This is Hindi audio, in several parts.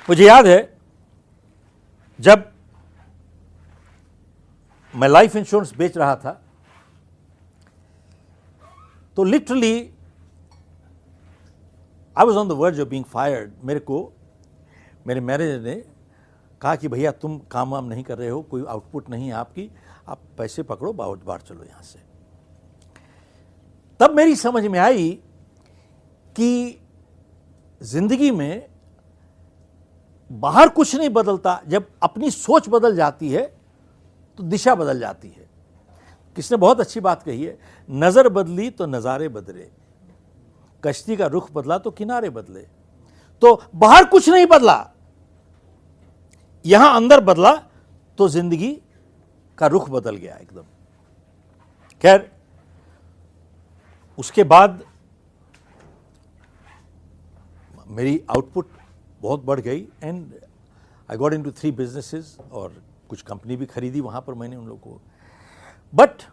मुझे याद है जब मैं लाइफ इंश्योरेंस बेच रहा था तो literally I was on the verge of being fired. मेरे को मेरे मैनेजर ने कहा कि भैया तुम काम वाम नहीं कर रहे हो, कोई आउटपुट नहीं है आपकी, आप पैसे पकड़ो बाहर चलो यहां से। तब मेरी समझ में आई कि जिंदगी में बाहर कुछ नहीं बदलता, जब अपनी सोच बदल जाती है तो दिशा बदल जाती है। किसने बहुत अच्छी बात कही है, नजर बदली तो नजारे बदले, कश्ती का रुख बदला तो किनारे बदले। तो बाहर कुछ नहीं बदला, यहां अंदर बदला तो जिंदगी का रुख बदल गया एकदम। खैर उसके बाद मेरी आउटपुट बहुत बढ़ गई and I got into 3 businesses और कुछ कंपनी भी खरीदी वहां पर मैंने उन लोगों को। बट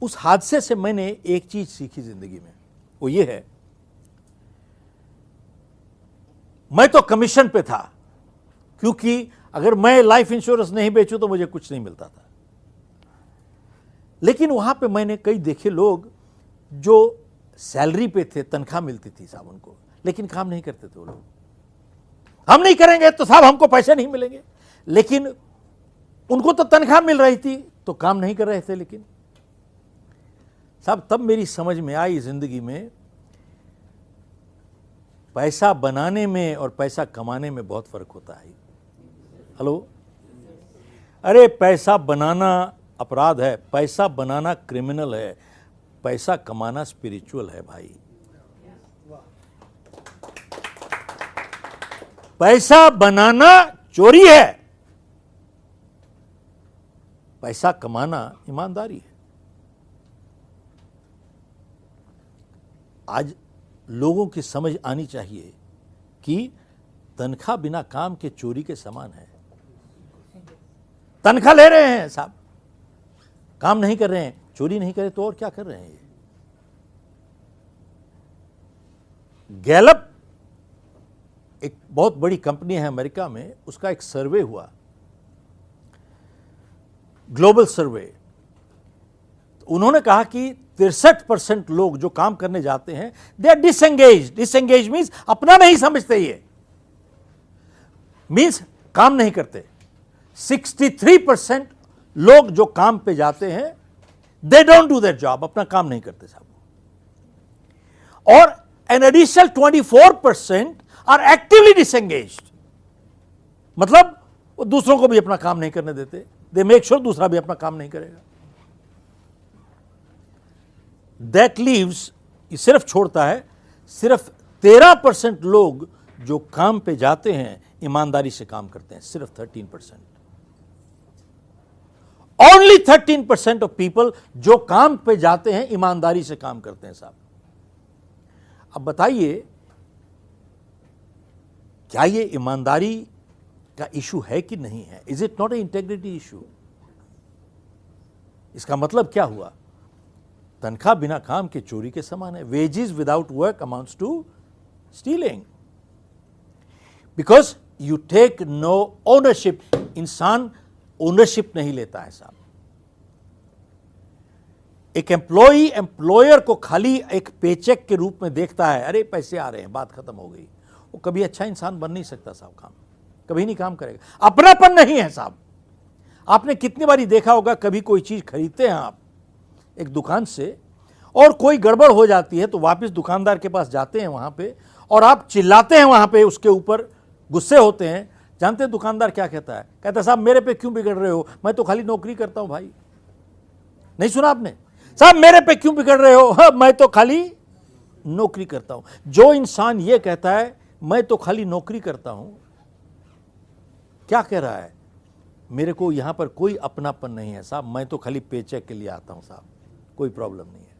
उस हादसे से मैंने एक चीज सीखी जिंदगी में, वो ये है, मैं तो कमीशन पे था, क्योंकि अगर मैं लाइफ इंश्योरेंस नहीं बेचूं तो मुझे कुछ नहीं मिलता था। लेकिन वहां पे मैंने कई देखे लोग जो सैलरी पे थे, तनख्वाह मिलती थी साहब उनको, लेकिन काम नहीं करते थे वो लोग। हम नहीं करेंगे तो साहब हमको पैसे नहीं मिलेंगे, लेकिन उनको तो तनख्वाह मिल रही थी तो काम नहीं कर रहे थे। लेकिन साहब तब मेरी समझ में आई जिंदगी में पैसा बनाने में और पैसा कमाने में बहुत फर्क होता है। हेलो, अरे पैसा बनाना अपराध है, पैसा बनाना क्रिमिनल है, पैसा कमाना स्पिरिचुअल है भाई। पैसा बनाना चोरी है, पैसा कमाना ईमानदारी है। आज लोगों की समझ आनी चाहिए कि तनख्वाह बिना काम के चोरी के समान है। तनख्वाह ले रहे हैं साहब, काम नहीं कर रहे हैं, चोरी नहीं करे तो और क्या कर रहे हैं। ये गैलप एक बहुत बड़ी कंपनी है अमेरिका में, उसका एक सर्वे हुआ, ग्लोबल सर्वे। उन्होंने कहा कि 63% लोग जो काम करने जाते हैं they are disengage. Disengage means अपना नहीं समझते, ये मीन्स काम नहीं करते। 63% लोग जो काम पे जाते हैं they don't do that job, अपना काम नहीं करते साहब। और an additional 24% are actively disengaged, मतलब वो दूसरों को भी अपना काम नहीं करने देते। दे मेक श्योर दूसरा भी अपना काम नहीं करेगा। दैट लीव्स, सिर्फ छोड़ता है सिर्फ 13% लोग जो काम पे जाते हैं ईमानदारी से काम करते हैं, सिर्फ 13%। ओनली 13% ऑफ पीपल जो काम पे जाते हैं ईमानदारी से काम करते हैं साहब। अब बताइए, क्या ये ईमानदारी का इशू है कि नहीं है? Is it not a integrity issue? इसका मतलब क्या हुआ? तनख्वाह बिना काम के चोरी के समान है। Wages without work amounts to stealing, because you take no ownership. इंसान ओनरशिप नहीं लेता है साहब। एक एम्प्लॉई एम्प्लॉयर को खाली एक पेचेक के रूप में देखता है, अरे पैसे आ रहे हैं, बात खत्म हो गई। वो कभी अच्छा इंसान बन नहीं सकता साहब, काम कभी नहीं काम करेगा। अपनापन नहीं है साहब। आपने कितनी बारी देखा होगा, कभी कोई चीज खरीदते हैं आप एक दुकान से और कोई गड़बड़ हो जाती है तो वापस दुकानदार के पास जाते हैं वहां पे और आप चिल्लाते हैं वहां पे, उसके ऊपर गुस्से होते हैं। जानते हैं दुकानदार क्या कहता है? कहता है साहब मेरे पे क्यों बिगड़ रहे हो, मैं तो खाली नौकरी करता हूं भाई। नहीं सुना आपने? साहब मेरे पे क्यों बिगड़ रहे हो, हाँ, मैं तो खाली नौकरी करता हूं। जो इंसान ये कहता है मैं तो खाली नौकरी करता हूं, क्या कह रहा है? मेरे को यहां पर कोई अपनापन नहीं है साहब, मैं तो खाली पेचेक के लिए आता हूं साहब, कोई प्रॉब्लम नहीं है।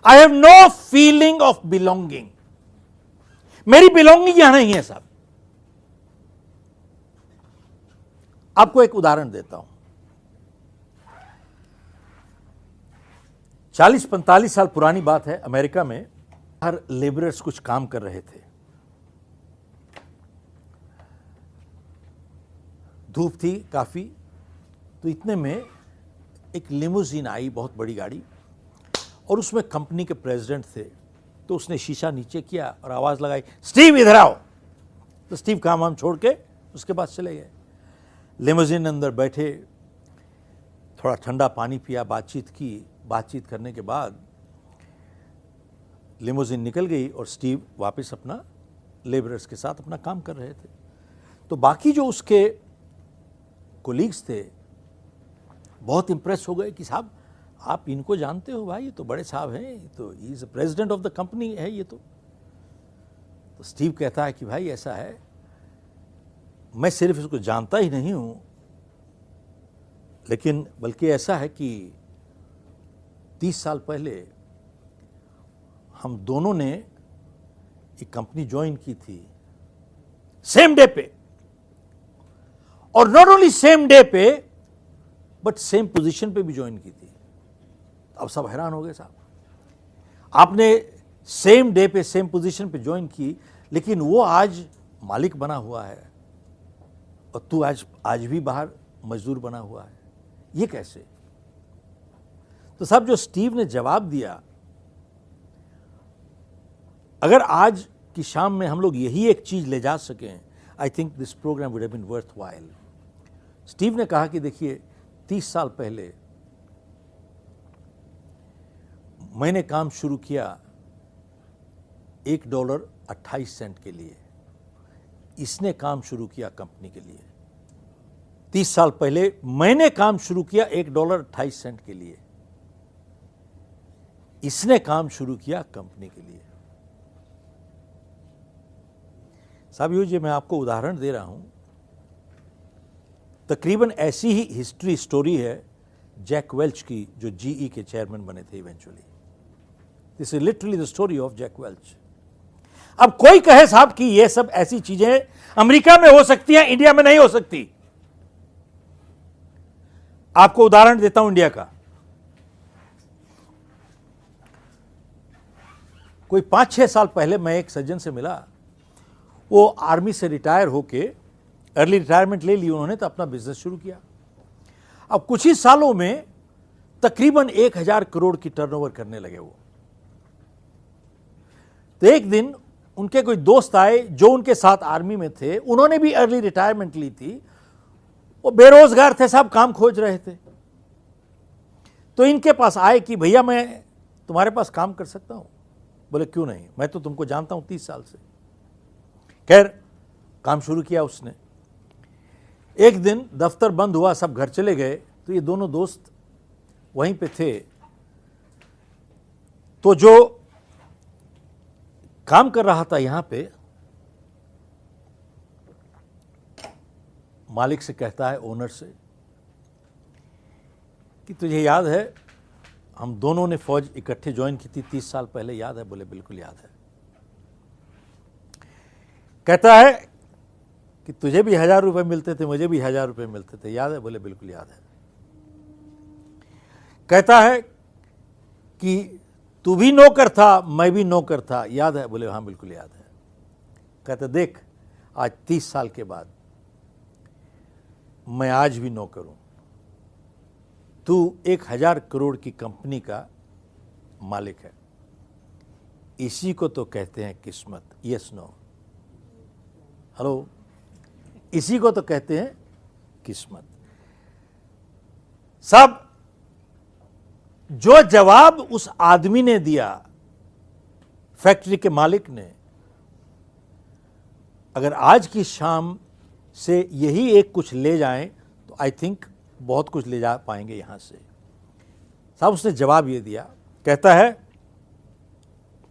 I have no feeling of belonging. मेरी बिलोंगिंग यहां नहीं है साहब। आपको एक उदाहरण देता हूं। 40-45 साल पुरानी बात है, अमेरिका में हर लेबरर्स कुछ काम कर रहे थे। धूप थी काफ़ी, तो इतने में एक लिमोजिन आई, बहुत बड़ी गाड़ी, और उसमें कंपनी के प्रेसिडेंट थे। तो उसने शीशा नीचे किया और आवाज़ लगाई, स्टीव इधर आओ। तो स्टीव काम वाम छोड़ के उसके पास चले गए। लिमोजिन अंदर बैठे, थोड़ा ठंडा पानी पिया, बातचीत की। बातचीत करने के बाद लिमोजिन निकल गई और स्टीव वापस अपना लेबरर्स के साथ अपना काम कर रहे थे। तो बाकी जो उसके कोलीग्स थे बहुत इंप्रेस हो गए कि साहब आप इनको जानते हो भाई, ये तो बड़े साहब हैं, ये तो he is president of the company है ये तो स्टीव कहता है कि भाई ऐसा है, मैं सिर्फ इसको जानता ही नहीं हूं, लेकिन बल्कि ऐसा है कि 30 साल पहले हम दोनों ने एक कंपनी ज्वाइन की थी सेम डे पे, और नॉट ओनली सेम डे पे बट सेम पोजीशन पे भी ज्वाइन की थी। अब सब हैरान हो गए, साहब आपने सेम डे पे सेम पोजीशन पे ज्वाइन की, लेकिन वो आज मालिक बना हुआ है और तू आज भी बाहर मजदूर बना हुआ है, ये कैसे? तो साहब जो स्टीव ने जवाब दिया, अगर आज की शाम में हम लोग यही एक चीज ले जा सकें, I think this program would have been worthwhile. Steve ने कहा कि देखिए 30 साल पहले मैंने काम शुरू किया $1.28 के लिए, इसने काम शुरू किया कंपनी के लिए। 30 साल पहले मैंने काम शुरू किया $1.28 के लिए, इसने काम शुरू किया कंपनी के लिए। साहब ये मैं आपको उदाहरण दे रहा हूं, तकरीबन ऐसी ही हिस्ट्री स्टोरी है जैक वेल्च की, जो जीई के चेयरमैन बने थे eventually. This is literally the story of Jack Welch. अब कोई कहे साहब कि ये सब ऐसी चीजें अमेरिका में हो सकती हैं, इंडिया में नहीं हो सकती। आपको उदाहरण देता हूं इंडिया का। कोई 5-6 साल पहले मैं एक सज्जन से मिला, वो आर्मी से रिटायर होके अर्ली रिटायरमेंट ले ली उन्होंने, तो अपना बिजनेस शुरू किया। अब कुछ ही सालों में तकरीबन 1000 करोड़ की टर्नओवर करने लगे वो। तो एक दिन उनके कोई दोस्त आए जो उनके साथ आर्मी में थे, उन्होंने भी अर्ली रिटायरमेंट ली थी, वो बेरोजगार थे साहब, काम खोज रहे थे। तो इनके पास आए कि भैया मैं तुम्हारे पास काम कर सकता हूं? बोले क्यों नहीं, मैं तो तुमको जानता हूं 30 साल से। खैर काम शुरू किया उसने। एक दिन दफ्तर बंद हुआ, सब घर चले गए, तो ये दोनों दोस्त वहीं पे थे। तो जो काम कर रहा था यहां पे, मालिक से कहता है, ओनर से, कि तुझे याद है हम दोनों ने फौज इकट्ठे ज्वाइन की थी 30 साल पहले, याद है? बोले बिल्कुल याद है। कहता है कि तुझे भी 1000 रुपए मिलते थे, मुझे भी 1000 रुपए मिलते थे, याद है? बोले बिल्कुल याद है। कहता है कि तू भी नौकर था, मैं भी नौकर था, याद है? बोले हाँ बिल्कुल याद है। कहता देख आज 30 साल के बाद मैं आज भी नौकर हूं, तू 1000 करोड़ की कंपनी का मालिक है, इसी को तो कहते हैं किस्मत। Yes no? हेलो, इसी को तो कहते हैं किस्मत। सब जो जवाब उस आदमी ने दिया, फैक्ट्री के मालिक ने, अगर आज की शाम से यही एक कुछ ले जाएं तो आई थिंक बहुत कुछ ले जा पाएंगे यहां से। साहब उसने जवाब ये दिया, कहता है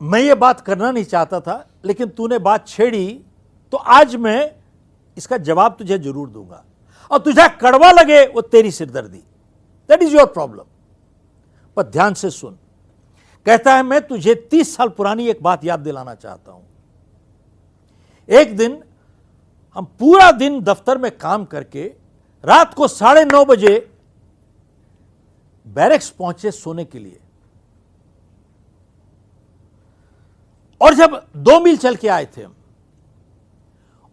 मैं ये बात करना नहीं चाहता था, लेकिन तूने बात छेड़ी तो आज मैं इसका जवाब तुझे जरूर दूंगा, और तुझे कड़वा लगे वो तेरी सिरदर्दी, दैट इज योर प्रॉब्लम। पर ध्यान से सुन। कहता है मैं तुझे 30 साल पुरानी एक बात याद दिलाना चाहता हूं। एक दिन हम पूरा दिन दफ्तर में काम करके रात को 9:30 बजे बैरक्स पहुंचे सोने के लिए, और जब 2 मील चल के आए थे हम,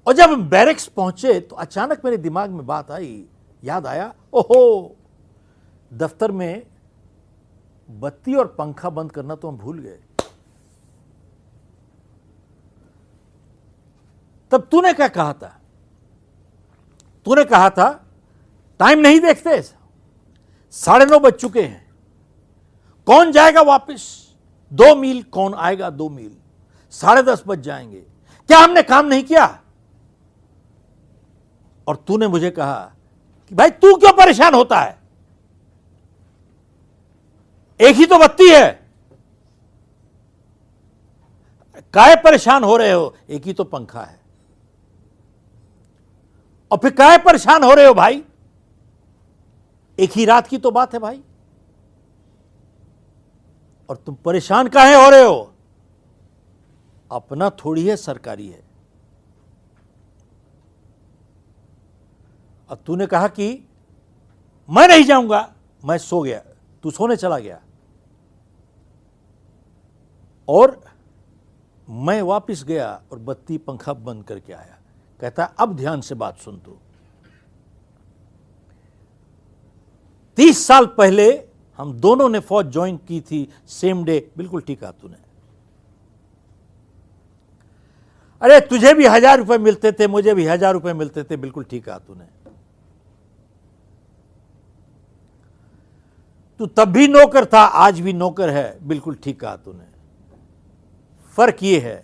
और जब हम बैरक्स पहुंचे तो अचानक मेरे दिमाग में बात आई, याद आया, ओहो, दफ्तर में बत्ती और पंखा बंद करना तो हम भूल गए। तब तूने क्या कहा था? तूने कहा था टाइम नहीं देखते, 9:30 बज चुके हैं, कौन जाएगा वापस? 2 मील कौन आएगा? 2 मील 10:30 बज जाएंगे। क्या हमने काम नहीं किया? और तूने मुझे कहा कि भाई तू क्यों परेशान होता है, एक ही तो बत्ती है, काहे परेशान हो रहे हो, एक ही तो पंखा है। और फिर काहे परेशान हो रहे हो भाई, एक ही रात की तो बात है भाई, और तुम परेशान काहे हो रहे हो, अपना थोड़ी है, सरकारी है। और तूने कहा कि मैं नहीं जाऊंगा, मैं सो गया, तू सोने चला गया, और मैं वापस गया और बत्ती पंखा बंद करके आया। कहता अब ध्यान से बात सुन तू, 30 साल पहले हम दोनों ने फौज ज्वाइन की थी, सेम डे। बिल्कुल ठीक कहा तूने। अरे तुझे भी 1000 रुपए मिलते थे, मुझे भी 1000 रुपए मिलते थे। बिल्कुल ठीक कहा तूने। तू तब भी नौकर था, आज भी नौकर है। बिल्कुल ठीक कहा तूने। फर्क ये है,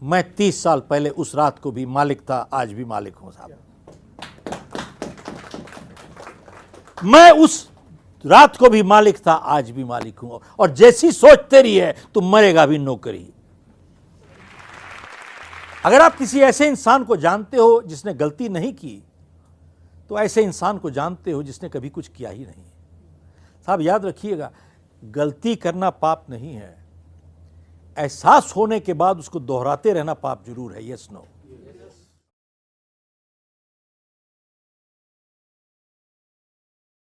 मैं 30 साल पहले उस रात को भी मालिक था, आज भी मालिक हूं साहब। मैं उस रात को भी मालिक था, आज भी मालिक हूं। और जैसी सोच तेरी है, तू मरेगा भी नौकरी। अगर आप किसी ऐसे इंसान को जानते हो जिसने गलती नहीं की, तो ऐसे इंसान को जानते हो जिसने कभी कुछ किया ही नहीं। साहब याद रखिएगा, गलती करना पाप नहीं है, एहसास होने के बाद उसको दोहराते रहना पाप जरूर है। Yes no.